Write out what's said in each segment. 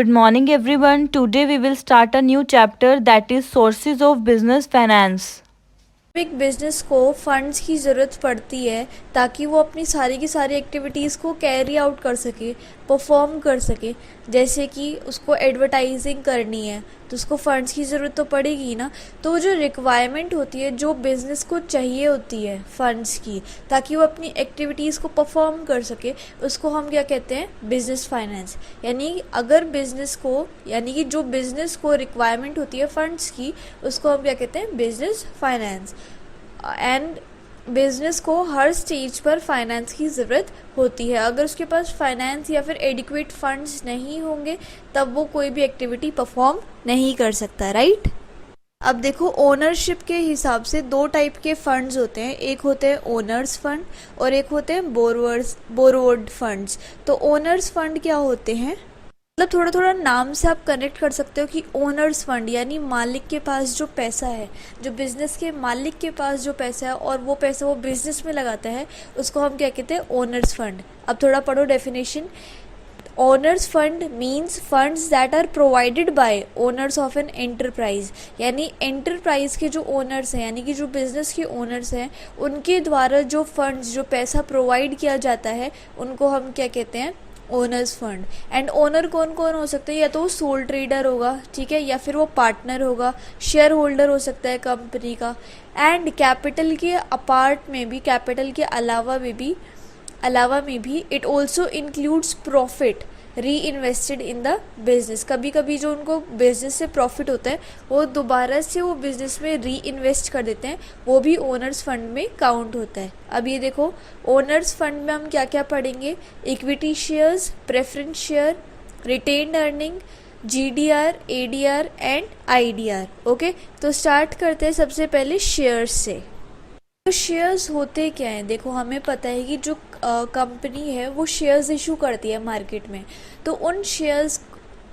Good morning, everyone. Today we will start a new chapter that is Sources of Business Finance. एक business को funds की ज़रूरत पड़ती है ताकि वो अपनी सारी की सारी एक्टिविटीज़ को कैरी आउट कर सके, परफॉर्म कर सके। जैसे कि उसको एडवर्टाइजिंग करनी है तो उसको फंड्स की ज़रूरत तो पड़ेगी ना। तो जो रिक्वायरमेंट होती है, जो बिज़नेस को चाहिए होती है फंड्स की, ताकि वो अपनी एक्टिविटीज़ को परफॉर्म कर सके, उसको हम क्या कहते हैं? Business finance. यानी अगर बिज़नेस को, यानी कि जो बिज़नेस को रिक्वायरमेंट होती है फंड्स की, उसको हम क्या कहते हैं? Business finance. एंड बिजनेस को हर स्टेज पर फाइनेंस की ज़रूरत होती है। अगर उसके पास फाइनेंस या फिर एडिक्वेट फंड्स नहीं होंगे तब वो कोई भी एक्टिविटी परफॉर्म नहीं कर सकता, राइट। अब देखो, ओनरशिप के हिसाब से दो टाइप के फंड्स होते हैं। एक होते हैं ओनर्स फंड और एक होते हैं बोरोवर्ड फंड्स। तो ओनर्स फंड क्या होते हैं? मतलब थोड़ा थोड़ा नाम से आप कनेक्ट कर सकते हो कि ओनर्स फंड यानी मालिक के पास जो पैसा है, जो बिज़नेस के मालिक के पास जो पैसा है और वो पैसा वो बिज़नेस में लगाता है, उसको हम क्या कहते हैं? Owners fund. अब थोड़ा पढ़ो definition. Owners fund means funds that are provided by owners of an enterprise. यानी एंटरप्राइज के जो ओनर्स हैं, यानी कि जो बिज़नेस के ओनर्स हैं, उनके द्वारा जो फंड्स, जो पैसा प्रोवाइड किया जाता है, उनको हम क्या कहते हैं? Owners fund. एंड ओनर कौन कौन हो सकते हैं? या तो वो सोल ट्रेडर होगा, ठीक है, या फिर वो पार्टनर होगा, शेयर होल्डर हो सकता है कंपनी का। एंड कैपिटल के अपार्ट में भी, कैपिटल के अलावा में भी इट ऑल्सो इंक्लूड्स प्रॉफिट री इन्वेस्टेड इन द बिजनेस। कभी कभी जो उनको बिजनेस से प्रॉफिट होता है वो दोबारा से वो बिजनेस में री इन्वेस्ट कर देते हैं, वो भी ओनर्स फंड में काउंट होता है। अब ये देखो, ओनर्स फंड में हम क्या क्या पढ़ेंगे? Equity shares, preference share, retained earning, GDR, ADR and IDR। Okay, तो स्टार्ट करते हैं सबसे पहले शेयर्स से। तो शेयर्स होते क्या हैं? देखो, हमें पता है कि जो कंपनी है वो शेयर्स इशू करती है मार्केट में, तो उन शेयर्स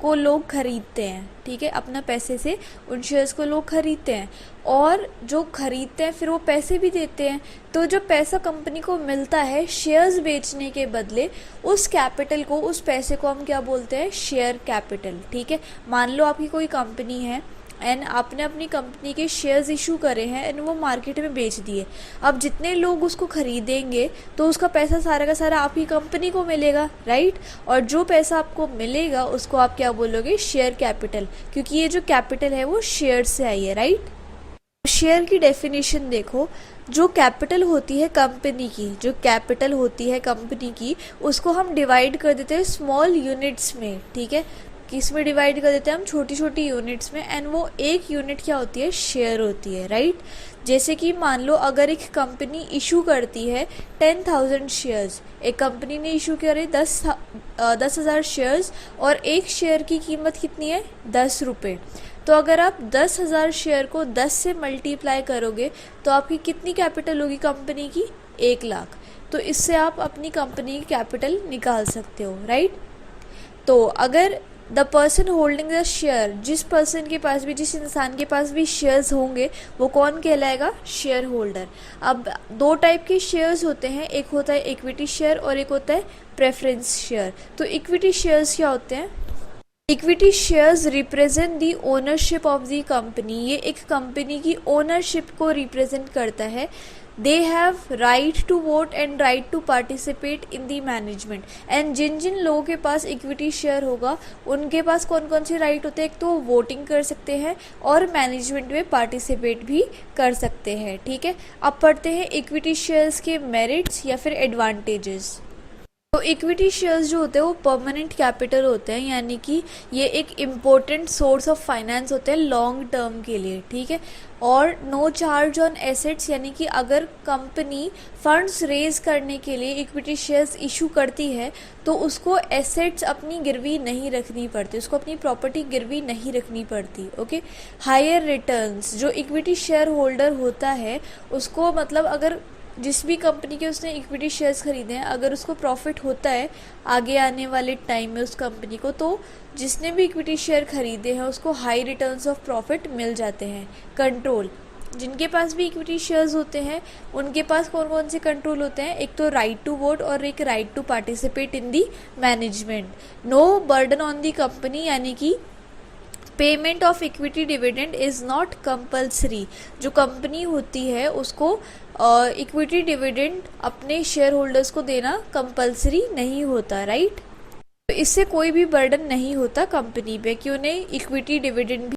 को लोग खरीदते हैं, ठीक है, अपना पैसे से उन शेयर्स को लोग खरीदते हैं। और जो खरीदते हैं फिर वो पैसे भी देते हैं। तो जो पैसा कंपनी को मिलता है शेयर्स बेचने के बदले, उस कैपिटल को, उस पैसे को हम क्या बोलते हैं? शेयर कैपिटल, ठीक है। मान लो आपकी कोई कंपनी है एंड आपने अपनी कंपनी के शेयर्स इशू करे हैं एंड वो मार्केट में बेच दिए। अब जितने लोग उसको खरीदेंगे तो उसका पैसा सारा का सारा आपकी कंपनी को मिलेगा, राइट। और जो पैसा आपको मिलेगा उसको आप क्या बोलोगे? शेयर कैपिटल, क्योंकि ये जो कैपिटल है वो शेयर से आई है, राइट। शेयर की डेफिनेशन देखो, जो कैपिटल होती है कंपनी की, जो कैपिटल होती है कंपनी की, उसको हम डिवाइड कर देते हैं स्मॉल यूनिट्स में, ठीक है। किस में डिवाइड कर देते हैं हम? छोटी छोटी यूनिट्स में। एंड वो एक यूनिट क्या होती है? शेयर होती है, राइट। जैसे कि मान लो अगर एक कंपनी इशू करती है 10,000 शेयर्स, एक कंपनी ने इशू करे 10,000 शेयर्स और एक शेयर की कीमत कितनी है? 10 रुपये। तो अगर आप 10,000 शेयर को 10 से मल्टीप्लाई करोगे तो आपकी कितनी कैपिटल होगी कंपनी की? 1 लाख। तो इससे आप अपनी कंपनी की कैपिटल निकाल सकते हो, राइट। तो अगर the person holding the share, जिस पर्सन के पास भी, जिस इंसान के पास भी शेयर्स होंगे वो कौन कहलाएगा? Share holder. अब दो टाइप के शेयर्स होते हैं, एक होता है इक्विटी शेयर और एक होता है प्रेफरेंस शेयर। तो इक्विटी शेयर्स क्या होते हैं? Equity shares represent the ownership of the company. ये एक कंपनी की ओनरशिप को रिप्रेजेंट करता है। They have right to vote and right to participate in the management. And जिन जिन लोगों के पास इक्विटी शेयर होगा उनके पास कौन कौन से राइट होते हैं? एक तो वोटिंग कर सकते हैं और मैनेजमेंट में पार्टिसिपेट भी कर सकते हैं, ठीक है। अब पढ़ते हैं इक्विटी शेयर्स के मेरिट्स या फिर एडवांटेजेस। तो इक्विटी शेयर्स जो होते हैं वो परमानेंट कैपिटल होते हैं, यानी कि ये एक इम्पोर्टेंट सोर्स ऑफ फाइनेंस होते हैं लॉन्ग टर्म के लिए, ठीक है। और नो चार्ज ऑन एसेट्स, यानी कि अगर कंपनी फंड्स रेज करने के लिए इक्विटी शेयर्स इशू करती है तो उसको एसेट्स अपनी गिरवी नहीं रखनी पड़ती, उसको अपनी प्रॉपर्टी गिरवी नहीं रखनी पड़ती, ओके। हायर रिटर्न्स, जो इक्विटी शेयर होल्डर होता है उसको, मतलब अगर जिस भी कंपनी के उसने इक्विटी शेयर्स खरीदे हैं, अगर उसको प्रॉफिट होता है आगे आने वाले टाइम में उस कंपनी को, तो जिसने भी इक्विटी शेयर खरीदे हैं उसको हाई रिटर्न्स ऑफ प्रॉफिट मिल जाते हैं। कंट्रोल, जिनके पास भी इक्विटी शेयर्स होते हैं उनके पास कौन कौन से कंट्रोल होते हैं, एक तो राइट टू वोट और एक right to participate in the management. No burden on the company, यानी कि payment of equity dividend is not compulsory. जो कंपनी होती है उसको इक्विटी डिविडेंड अपने शेयर होल्डर्स को देना कंपल्सरी नहीं होता, राइट। तो इससे कोई भी बर्डन नहीं होता कंपनी पे कि उन्हें इक्विटी डिविडेंड